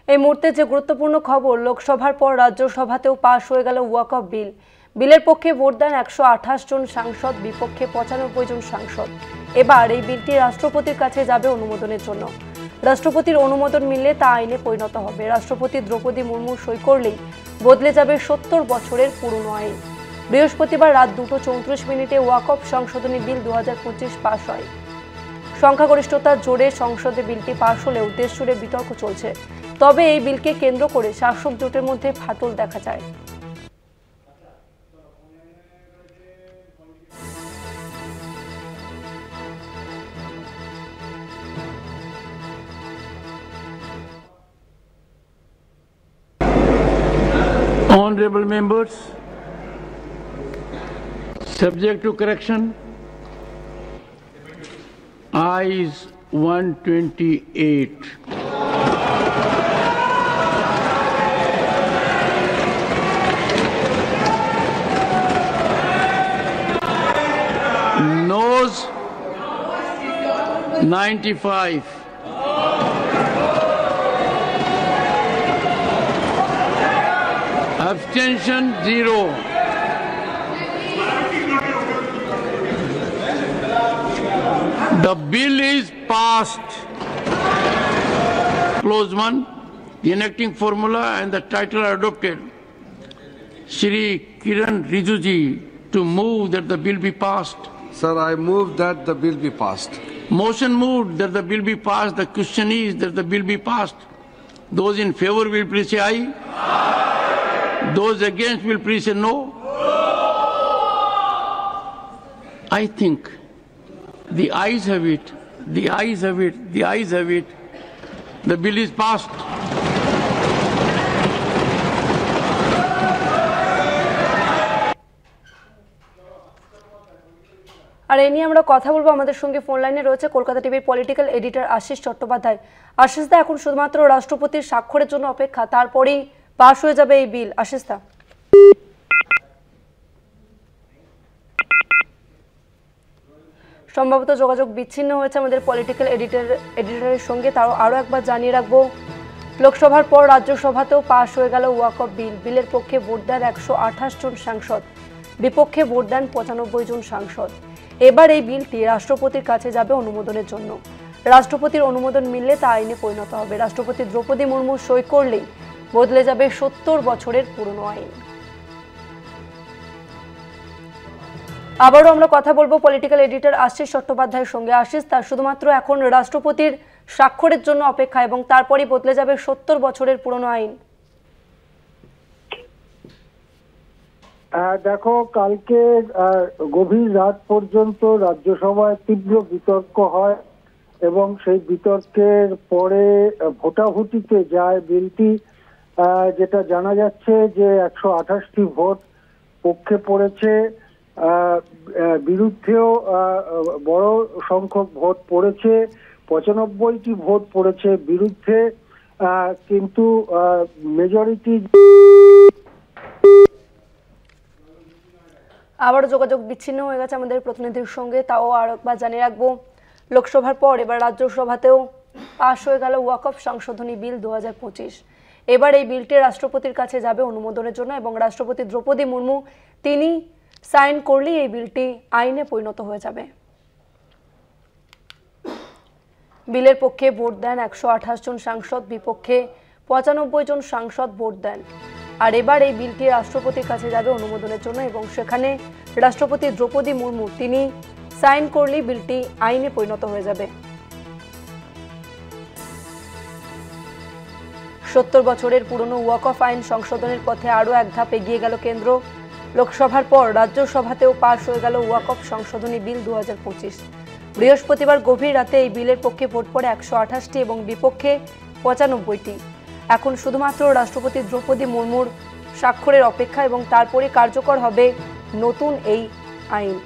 এই মুহূর্তে যে গুরুত্বপূর্ণ খবর, লোকসভার পর রাজ্যসভাতেও পাশ হয়ে গেল ওয়াকফ বিল। বিলের পক্ষে ভোট দেন 128 জন সাংসদ, বিপক্ষে 95 জন সাংসদ। এবার এই বিলটি রাষ্ট্রপতির কাছে যাবে অনুমোদনের জন্য। রাষ্ট্রপতির অনুমোদন মিললে তা আইনে পরিণত হবে। রাষ্ট্রপতি দ্রৌপদী মুর্মু সই করলেই বদলে যাবে 70 বছরের পুরনো আইন। বৃহস্পতিবার রাত 2:34 ওয়াকফ সংশোধনী বিল 2025 পাশ হয়। সংখ্যাগরিষ্ঠতার জোরে সংসদে বিলটি পাশ হলেও দেশ জুড়ে বিতর্ক চলছে। তবে এই বিলকে কেন্দ্র করে শাসক জোটের মধ্যে ফাটল দেখা যায়। Honorable members, subject to correction, ayes 128. Noes 95. Abstention 0. The bill is passed. Clause 1, the enacting formula and the title are adopted. Shri Kiran Rijuji to move that the bill be passed. Sir, I move that the bill be passed. Motion moved that the bill be passed. The question is that the bill be passed. Those in favor will please say aye. Those against will please say no. I think the ayes have it, the ayes have it, the ayes have it. The bill is passed. আর এই নিয়ে আমরা কথা বলবো। আমাদের সঙ্গে phone লাইনে রয়েছে কলকাতা টিভির পলিটিক্যাল এডিটর আশিস চট্টোপাধ্যায়। আশিস দা, এখন শুধুমাত্র রাষ্ট্রপতির স্বাক্ষরের জন্য অপেক্ষা, তারপরেই পাশ হয়ে যাবে এই বিল। আশিস দা, সম্ভবত যোগাযোগ বিচ্ছিন্ন হয়েছে আমাদের পলিটিক্যাল এডিটরের সঙ্গে। তাও আরও একবার জানিয়ে রাখবো, লোকসভার পর রাজ্যসভাতেও পাশ হয়ে গেল ওয়াকফ বিল। বিলের পক্ষে ভোট দেন 128 জন সাংসদ, বিপক্ষে ভোট দেন 95 জন সাংসদ। এবার এই বিলটি রাষ্ট্রপতির কাছে যাবে অনুমোদনের জন্য। রাষ্ট্রপতির অনুমোদন মিললে তা আইনে পরিণত হবে। রাষ্ট্রপতি দ্রৌপদী মুর্মু সই করলেই বদলে যাবে 70 বছরের পুরনো আইন। আবারও আমরা কথা বলবো পলিটিক্যাল এডিটর আশিস চট্টোপাধ্যায়ের সঙ্গে। আশিস, তার শুধুমাত্র এখন রাষ্ট্রপতির স্বাক্ষরের জন্য অপেক্ষা এবং তারপরই বদলে যাবে 70 বছরের পুরনো আইন। দেখো, কালকে গভীর রাত পর্যন্ত রাজ্যসভায় তীব্র বিতর্ক হয় এবং সেই বিতর্কের পরে ভোটাভুটিতে যায় বিলটি। যেটা জানা যাচ্ছে যে 128টি ভোট পক্ষে পড়েছে, বিরুদ্ধেও বড় সংখ্যক ভোট পড়েছে, 95টি ভোট পড়েছে বিরুদ্ধে, কিন্তু মেজরিটি। আবারও যোগাযোগ বিচ্ছিন্ন হয়ে গেছে আমাদের প্রতিনিধির সঙ্গে। তাও আর একবার জানিয়ে রাখবো, লোকসভার পর এবার রাজ্যসভাতেও পাশ হয়ে গেল ওয়াকফ সংশোধনী বিল 2025। এবার এই বিলটি রাষ্ট্রপতির কাছে যাবে অনুমোদনের জন্য এবং রাষ্ট্রপতি দ্রৌপদী মুর্মু তিনি সাইন করলেই এই বিলটি আইনে পরিণত হয়ে যাবে। বিলের পক্ষে ভোট দেন 128 জন সাংসদ, বিপক্ষে 95 জন সাংসদ ভোট দেন। আর এবার এই বিলটি রাষ্ট্রপতির কাছে যাবে অনুমোদনের জন্য এবং সেখানে রাষ্ট্রপতি দ্রৌপদী মুর্মু তিনি সাইন করলেই বিলটি আইনে পরিণত হয়ে যাবে। 70 বছরের পুরনো ওয়াকফ আইন সংশোধনের পথে আরও এক ধাপ এগিয়ে গেল কেন্দ্র। লোকসভার পর রাজ্যসভাতেও পাশ হয়ে গেল ওয়াকফ সংশোধনী বিল 2025। বৃহস্পতিবার গভীর রাতে এই বিলের পক্ষে ভোট পড়ে 128টি এবং বিপক্ষে 95টি। এখন শুধুমাত্র রাষ্ট্রপতি দ্রৌপদী মুর্মুর স্বাক্ষরের অপেক্ষা এবং তারপরে কার্যকর হবে নতুন এই আইন।